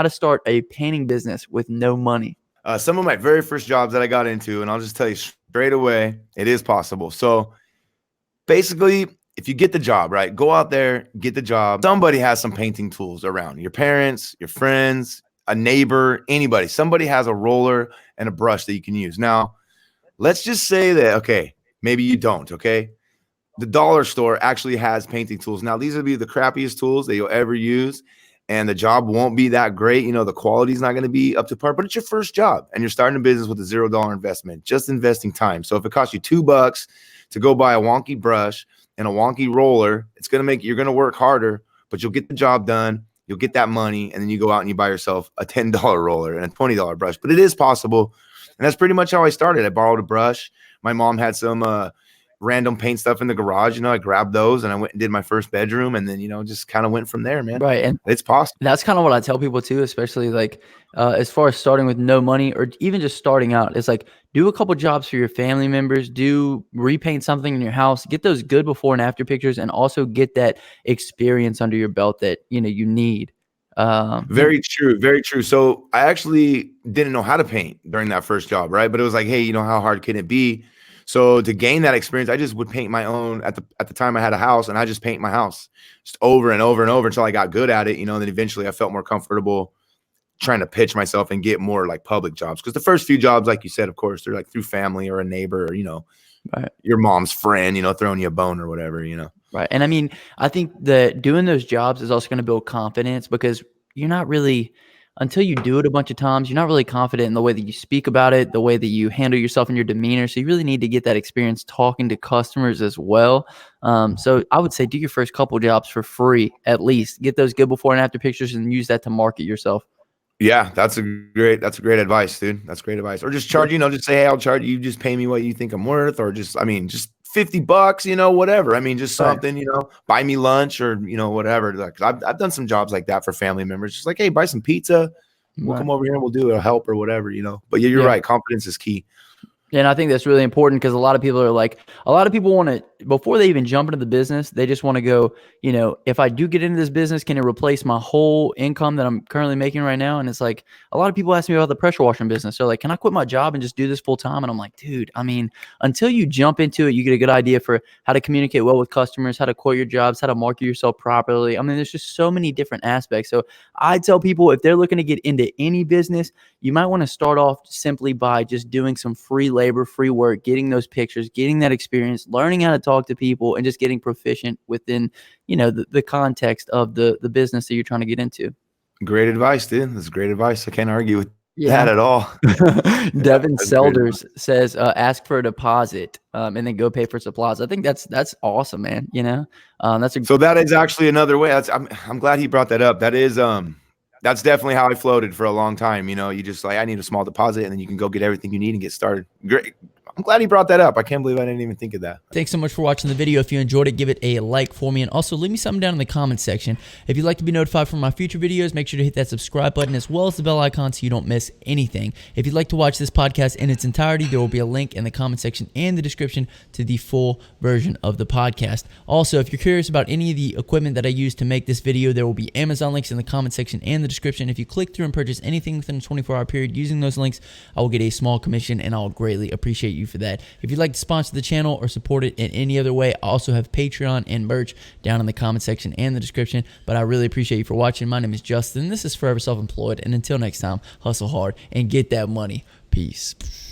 to start a painting business with no money. Some of my very first jobs that I got into, and I'll just tell you straight away, it is possible. So basically, if you get the job, right, go out there, get the job. Somebody has some painting tools around. Your parents, your friends, a neighbor, anybody. Somebody has a roller and a brush that you can use. Now, let's just say that, okay, maybe you don't, okay? The dollar store actually has painting tools. Now, these will be the crappiest tools that you'll ever use, and the job won't be that great. You know, the quality's not going to be up to par, but it's your first job, and you're starting a business with a $0 investment, just investing time. So if it costs you $2 to go buy a wonky brush and a wonky roller, it's going to make you're going to work harder, but you'll get the job done. You'll get that money, and then you go out and you buy yourself a $10 roller and a $20 brush. But it is possible, and that's pretty much how I started. I borrowed a brush. My mom had some random paint stuff in the garage. You know, I grabbed those and I went and did my first bedroom, and then, you know, just kind of went from there, man. Right. And it's possible. that's kind of what I tell people too, especially like as far as starting with no money or even just starting out. It's like, do a couple jobs for your family members, do repaint something in your house, get those good before and after pictures, and also get that experience under your belt that, you know, you need. Very true. Very true. So I actually didn't know how to paint during that first job, right? But it was like, hey, you know, how hard can it be? So to gain that experience, I just would paint my own. At the time I had a house, and I just paint my house just over and over and over until I got good at it, you know. And then eventually I felt more comfortable trying to pitch myself and get more like public jobs. Because the first few jobs, like you said, of course, they're like through family or a neighbor or, you know, right, your mom's friend, you know, throwing you a bone or whatever, you know. Right. And I mean, I think that doing those jobs is also going to build confidence, because you're not really, until you do it a bunch of times, you're not really confident in the way that you speak about it, the way that you handle yourself and your demeanor. So you really need to get that experience talking to customers as well. So I would say do your first couple jobs for free, at least. Get those good before and after pictures and use that to market yourself. Yeah, that's a great advice, dude. That's great advice. Or just charge, you know, just say, hey, I'll charge you, just pay me what you think I'm worth, or just, I mean, just $50, you know, whatever. I mean, just something, you know, buy me lunch or, you know, whatever. Like I've done some jobs like that for family members. Just like, hey, buy some pizza. We'll come over here and we'll do it, help or whatever, you know. But you're right. Confidence is key. And I think that's really important, because a lot of people are like, a lot of people want to, before they even jump into the business, they just want to go, you know, if I do get into this business, can it replace my whole income that I'm currently making right now? And it's like, a lot of people ask me about the pressure washing business. They're like, can I quit my job and just do this full time? And I'm like, dude, I mean, until you jump into it, you get a good idea for how to communicate well with customers, how to quit your jobs, how to market yourself properly. I mean, there's just so many different aspects. So I tell people, if they're looking to get into any business, you might want to start off simply by just doing some free labor, free work, getting those pictures, getting that experience, learning how to talk to people, and just getting proficient within, you know, the context of the business that you're trying to get into. Great advice, dude. That's great advice. I can't argue with that at all. Devin Selders says, ask for a deposit and then go pay for supplies. I think that's awesome, man. You know, so that is actually another way. I'm glad he brought that up. That is, that's definitely how I floated for a long time. You know, you just like, I need a small deposit, and then you can go get everything you need and get started. Great. I'm glad he brought that up. I can't believe I didn't even think of that. Thanks so much for watching the video. If you enjoyed it, give it a like for me, and also leave me something down in the comments section. If you'd like to be notified from my future videos, make sure to hit that subscribe button as well as the bell icon so you don't miss anything. If you'd like to watch this podcast in its entirety, there will be a link in the comment section and the description to the full version of the podcast. Also, if you're curious about any of the equipment that I use to make this video, there will be Amazon links in the comment section and the description. If you click through and purchase anything within a 24-hour period using those links, I will get a small commission, and I'll greatly appreciate you for that. If you'd like to sponsor the channel or support it in any other way, I also have Patreon and merch down in the comment section and the description. But I really appreciate you for watching. My name is Justin. This is Forever Self-Employed. And until next time, hustle hard and get that money. Peace.